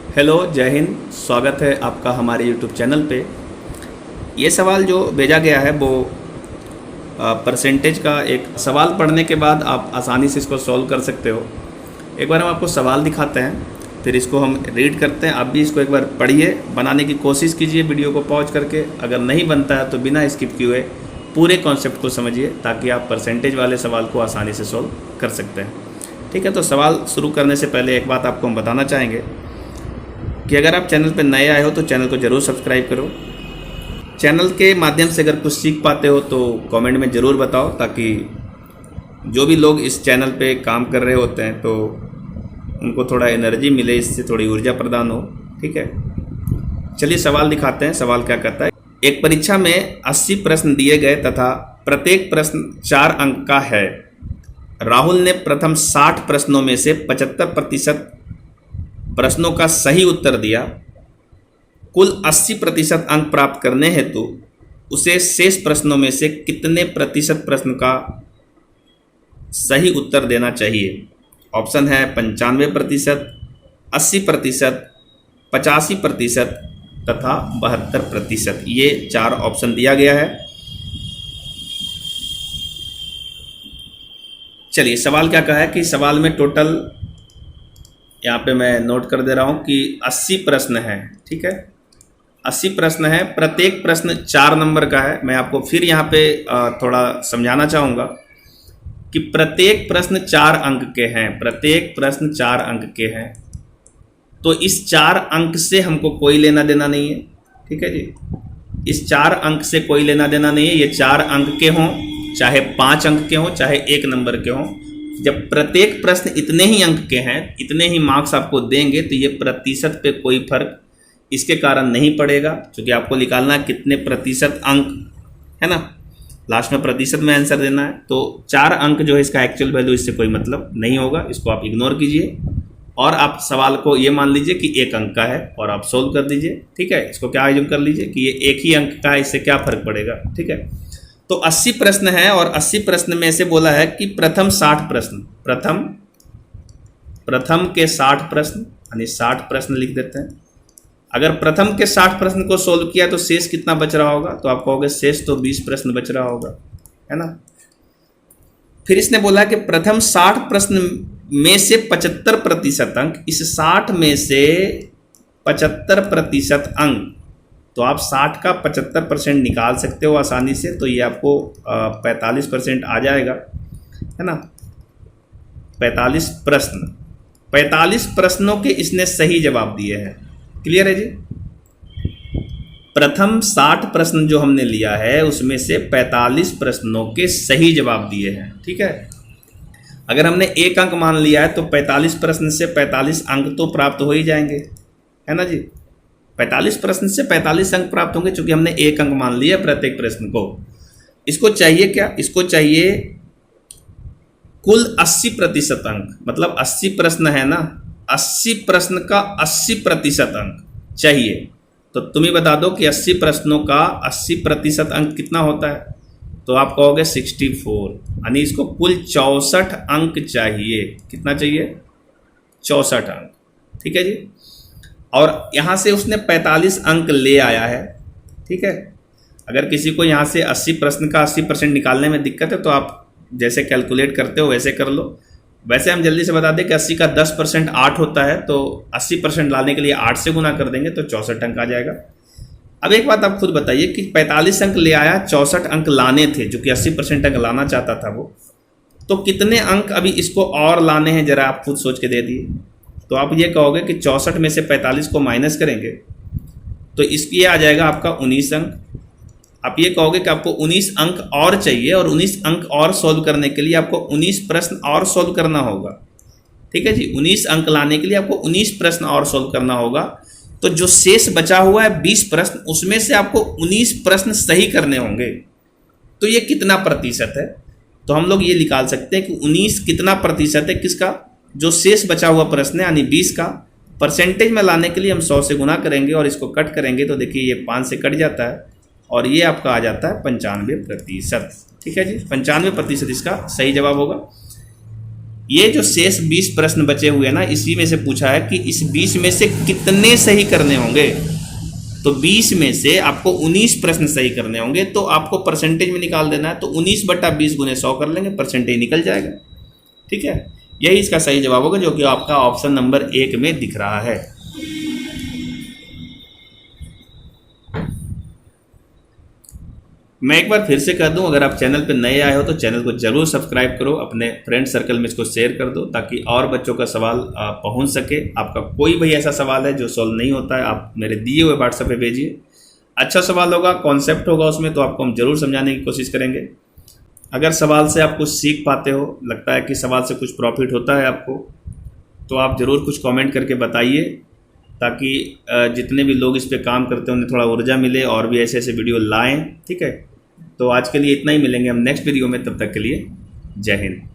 Hello, जय हिंद। स्वागत है आपका हमारे यूट्यूब चैनल पे। ये सवाल जो भेजा गया है वो परसेंटेज का एक सवाल पढ़ने के बाद आप आसानी से इसको सॉल्व कर सकते हो। एक बार हम आपको सवाल दिखाते हैं, फिर इसको हम रीड करते हैं। आप भी इसको एक बार पढ़िए, बनाने की कोशिश कीजिए वीडियो को पॉज करके। अगर नहीं बनता है तो बिना स्किप किए हुए पूरे कॉन्सेप्ट को समझिए, ताकि आप परसेंटेज वाले सवाल को आसानी से सॉल्व कर सकते हैं। ठीक है, तो सवाल शुरू करने से पहले एक बात आपको हम बताना चाहेंगे कि अगर आप चैनल पर नए आए हो तो चैनल को ज़रूर सब्सक्राइब करो। चैनल के माध्यम से अगर कुछ सीख पाते हो तो कमेंट में ज़रूर बताओ, ताकि जो भी लोग इस चैनल पे काम कर रहे होते हैं तो उनको थोड़ा एनर्जी मिले, इससे थोड़ी ऊर्जा प्रदान हो। ठीक है, चलिए सवाल दिखाते हैं। सवाल क्या कहता है? एक परीक्षा में 80 प्रश्न दिए गए तथा प्रत्येक प्रश्न 4 अंक का है। राहुल ने प्रथम 60 प्रश्नों में से 75% प्रश्नों का सही उत्तर दिया। कुल 80% अंक प्राप्त करने हेतु उसे शेष प्रश्नों में से कितने प्रतिशत प्रश्न का सही उत्तर देना चाहिए? ऑप्शन है 95%, 80%, 85% तथा 72%। ये 4 ऑप्शन दिया गया है। चलिए, सवाल क्या कहा है कि सवाल में टोटल, यहाँ पे मैं नोट कर दे रहा हूँ कि 80 प्रश्न हैं। ठीक है, 80 प्रश्न है, प्रत्येक प्रश्न 4 नंबर का है। मैं आपको फिर यहाँ पे थोड़ा समझाना चाहूँगा कि प्रत्येक प्रश्न 4 अंक के हैं। प्रत्येक प्रश्न 4 अंक के हैं, तो इस 4 अंक से हमको कोई लेना देना नहीं है। ठीक है जी, इस 4 अंक से कोई लेना देना नहीं है। ये 4 अंक के हों, चाहे 5 अंक के हों, चाहे 1 नंबर के हों, जब प्रत्येक प्रश्न इतने ही अंक के हैं, इतने ही मार्क्स आपको देंगे, तो ये प्रतिशत पे कोई फर्क इसके कारण नहीं पड़ेगा, क्योंकि आपको निकालना है कितने प्रतिशत अंक, है ना। लास्ट में प्रतिशत में आंसर देना है। तो 4 अंक जो है इसका एक्चुअल वैल्यू, इससे कोई मतलब नहीं होगा। इसको आप इग्नोर कीजिए और आप सवाल को ये मान लीजिए कि 1 अंक का है और आप सोल्व कर दीजिए। ठीक है, इसको क्या आयोजन कर लीजिए कि ये 1 ही अंक का है, इससे क्या फर्क पड़ेगा। ठीक है, तो 80 प्रश्न है और 80 प्रश्न में से बोला है कि प्रथम 60 प्रश्न, प्रथम के 60 प्रश्न, यानी 60 प्रश्न लिख देते हैं। अगर प्रथम के 60 प्रश्न को सोल्व किया तो शेष कितना बच रहा होगा? तो आप कहोगे शेष तो 20 प्रश्न बच रहा होगा, है ना। फिर इसने बोला कि प्रथम 60 प्रश्न में से 75% अंक, इस 60 में से 75% अंक, तो आप 60 का 75% निकाल सकते हो आसानी से। तो ये आपको 45% आ जाएगा, है ना। 45 प्रश्न, 45 प्रश्नों के इसने सही जवाब दिए हैं। क्लियर है जी? प्रथम 60 प्रश्न जो हमने लिया है उसमें से 45 प्रश्नों के सही जवाब दिए हैं। ठीक है, अगर हमने 1 अंक मान लिया है तो 45 प्रश्न से 45 अंक तो प्राप्त हो ही जाएंगे, है ना जी। 45 प्रश्न से 45 अंक प्राप्त होंगे, चूंकि हमने 1 अंक मान लिया प्रत्येक प्रश्न को। इसको चाहिए क्या? इसको चाहिए कुल 80% अंक, मतलब 80 प्रश्न है ना, 80 प्रश्न का 80% अंक चाहिए। तो तुम ही बता दो कि 80 प्रश्नों का 80% अंक कितना होता है? तो आप कहोगे 64, यानी इसको कुल 64 अंक चाहिए। कितना चाहिए? 64 अंक। ठीक है जी, और यहाँ से उसने 45 अंक ले आया है। ठीक है, अगर किसी को यहाँ से 80 प्रश्न का 80% निकालने में दिक्कत है तो आप जैसे कैलकुलेट करते हो वैसे कर लो। वैसे हम जल्दी से बता दें कि 80 का 10% 8 होता है, तो 80% लाने के लिए 8 से गुना कर देंगे तो 64 अंक आ जाएगा। अब एक बात आप खुद बताइए कि 45 अंक ले आया, 64 अंक लाने थे, जो कि 80% अंक लाना चाहता था वो, तो कितने अंक अभी इसको और लाने हैं, जरा आप खुद सोच के दे दिए। तो आप ये कहोगे कि 64 में से 45 को माइनस करेंगे तो इसकी आ जाएगा आपका 19 अंक। आप ये कहोगे कि आपको 19 अंक और चाहिए, और 19 अंक और सोल्व करने के लिए आपको 19 प्रश्न और सोल्व करना होगा। ठीक है जी, 19 अंक लाने के लिए आपको 19 प्रश्न और सोल्व करना होगा। तो जो शेष बचा हुआ है 20 प्रश्न, उसमें से आपको 19 प्रश्न सही करने होंगे। तो ये कितना प्रतिशत है? तो हम लोग ये निकाल सकते हैं कि 19 कितना प्रतिशत है किसका? जो शेष बचा हुआ प्रश्न है, यानी 20 का। परसेंटेज में लाने के लिए हम 100 से गुना करेंगे और इसको कट करेंगे, तो देखिए ये 5 से कट जाता है और ये आपका आ जाता है 95%। ठीक है जी, 95% इसका सही जवाब होगा। ये जो शेष 20 प्रश्न बचे हुए हैं ना, इसी में से पूछा है कि इस 20 में से कितने सही करने होंगे। तो 20 में से आपको 19 प्रश्न सही करने होंगे, तो आपको परसेंटेज में निकाल देना है। तो 19/20 × 100 कर लेंगे, परसेंटेज निकल जाएगा। ठीक है, यही इसका सही जवाब होगा, जो कि आपका ऑप्शन नंबर 1 में दिख रहा है। मैं एक बार फिर से कह दूं, अगर आप चैनल पर नए आए हो तो चैनल को जरूर सब्सक्राइब करो, अपने फ्रेंड सर्कल में इसको शेयर कर दो, ताकि और बच्चों का सवाल पहुंच सके। आपका कोई भी ऐसा सवाल है जो सॉल्व नहीं होता है, आप मेरे दिए हुए व्हाट्सएप पे भेजिए। अच्छा सवाल होगा, कॉन्सेप्ट होगा उसमें, तो आपको हम जरूर समझाने की कोशिश करेंगे। अगर सवाल से आप कुछ सीख पाते हो, लगता है कि सवाल से कुछ प्रॉफिट होता है आपको, तो आप ज़रूर कुछ कमेंट करके बताइए, ताकि जितने भी लोग इस पे काम करते हैं उन्हें थोड़ा ऊर्जा मिले और भी ऐसे ऐसे वीडियो लाएं। ठीक है, तो आज के लिए इतना ही, मिलेंगे हम नेक्स्ट वीडियो में, तब तक के लिए जय हिंद।